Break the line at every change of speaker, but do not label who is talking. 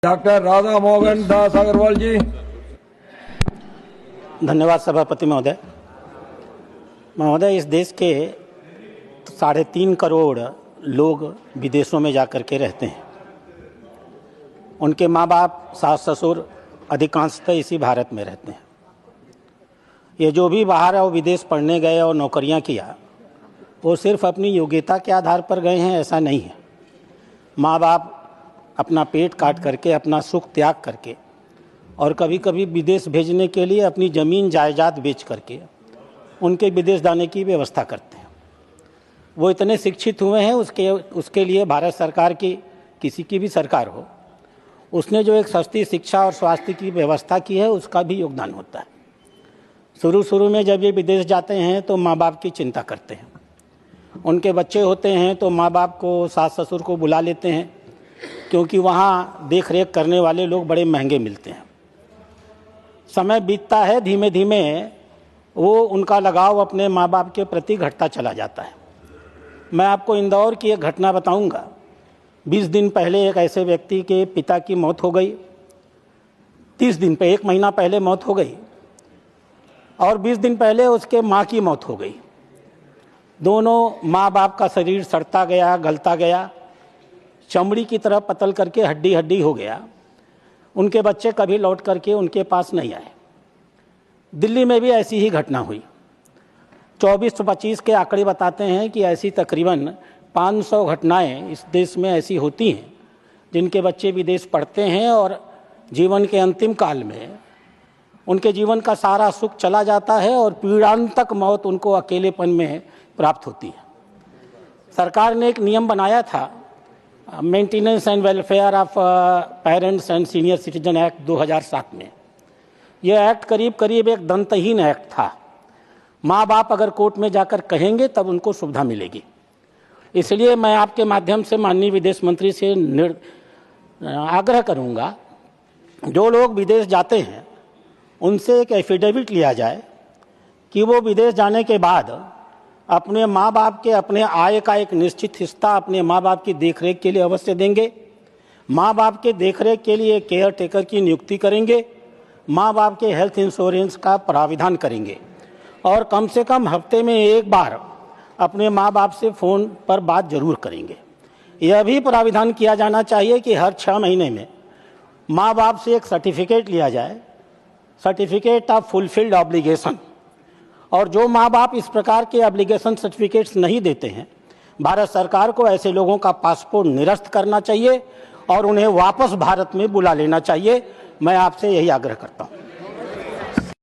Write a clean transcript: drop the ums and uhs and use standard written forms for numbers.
Doctor Radha Mohan Das Agarwal जी।
धन्यवाद सभापति महोदय। इस देश के 3.5 करोड़ लोग विदेशों में जाकर के रहते हैं। उनके माँ बाप, सास ससुर अधिकांशतः इसी भारत में रहते हैं। ये जो भी बाहर और विदेश पढ़ने गए और नौकरियां किया, वो सिर्फ अपनी योग्यता के आधार पर गए हैं, ऐसा नहीं है। माँ बाप अपना पेट काट करके, अपना सुख त्याग करके और कभी कभी विदेश भेजने के लिए अपनी ज़मीन जायदाद बेच करके उनके विदेश जाने की व्यवस्था करते हैं। वो इतने शिक्षित हुए हैं, उसके लिए भारत सरकार की, किसी की भी सरकार हो, उसने जो एक सस्ती शिक्षा और स्वास्थ्य की व्यवस्था की है, उसका भी योगदान होता है। शुरू में जब ये विदेश जाते हैं तो माँ बाप की चिंता करते हैं। उनके बच्चे होते हैं तो माँ बाप को, सास ससुर को बुला लेते हैं, क्योंकि वहाँ देख रेख करने वाले लोग बड़े महंगे मिलते हैं। समय बीतता है, धीमे धीमे वो उनका लगाव अपने माँ बाप के प्रति घटता चला जाता है। मैं आपको इंदौर की एक घटना बताऊंगा। 20 दिन पहले एक ऐसे व्यक्ति के पिता की मौत हो गई। 30 दिन पे, 1 महीना पहले मौत हो गई और 20 दिन पहले उसके माँ की मौत हो गई। दोनों माँ बाप का शरीर सड़ता गया, गलता गया, चमड़ी की तरह पतल करके हड्डी हड्डी हो गया। उनके बच्चे कभी लौट करके उनके पास नहीं आए। दिल्ली में भी ऐसी ही घटना हुई। 24-25 के आंकड़े बताते हैं कि ऐसी तकरीबन 500 घटनाएं इस देश में ऐसी होती हैं जिनके बच्चे विदेश पढ़ते हैं और जीवन के अंतिम काल में उनके जीवन का सारा सुख चला जाता है और पीड़ांतक मौत उनको अकेलेपन में प्राप्त होती है। सरकार ने एक नियम बनाया था, maintenance and welfare of parents and senior citizen act 2007 में। यह एक्ट करीब एक दंतहीन एक्ट था। माँ बाप अगर कोर्ट में जाकर कहेंगे तब उनको सुविधा मिलेगी। इसलिए मैं आपके माध्यम से माननीय विदेश मंत्री से आग्रह करूँगा, जो लोग विदेश जाते हैं उनसे एक एफिडेविट लिया जाए कि वो विदेश जाने के बाद अपने माँ बाप के अपने आय का एक निश्चित हिस्सा अपने माँ बाप की देखरेख के लिए अवश्य देंगे। माँ बाप के देखरेख के लिए केयर टेकर की नियुक्ति करेंगे। माँ बाप के हेल्थ इंश्योरेंस का प्राविधान करेंगे और कम से कम हफ्ते में 1 बार अपने माँ बाप से फ़ोन पर बात जरूर करेंगे। यह भी प्राविधान किया जाना चाहिए कि हर 6 महीने में माँ बाप से एक सर्टिफिकेट लिया जाए, सर्टिफिकेट ऑफ फुलफिल्ड ऑब्लिगेशन। और जो माँ बाप इस प्रकार के एप्लीकेशन सर्टिफिकेट्स नहीं देते हैं, भारत सरकार को ऐसे लोगों का पासपोर्ट निरस्त करना चाहिए और उन्हें वापस भारत में बुला लेना चाहिए। मैं आपसे यही आग्रह करता हूँ।